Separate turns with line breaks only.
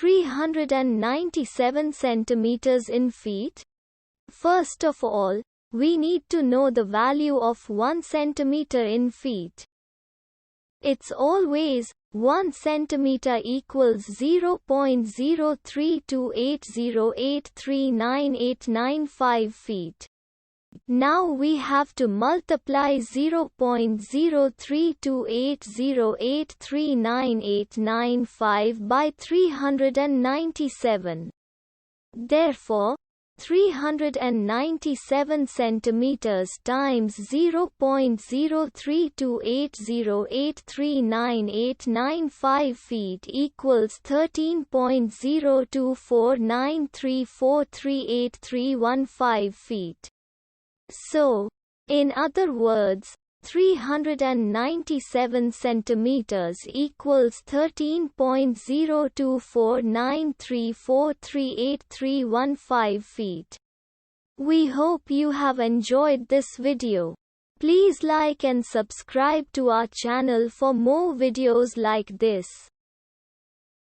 397 centimeters in feet? First of all, we need to know the value of 1 centimeter in feet. It's always 1 centimeter equals 0.03280839895 feet. Now we have to multiply 0.03280839895 by 397. Therefore, 397 centimeters times 0.03280839895 feet equals 13.02493438315 feet. So, in other words, 397 centimeters equals 13.02493438315 feet. We hope you have enjoyed this video. Please like and subscribe to our channel for more videos like this.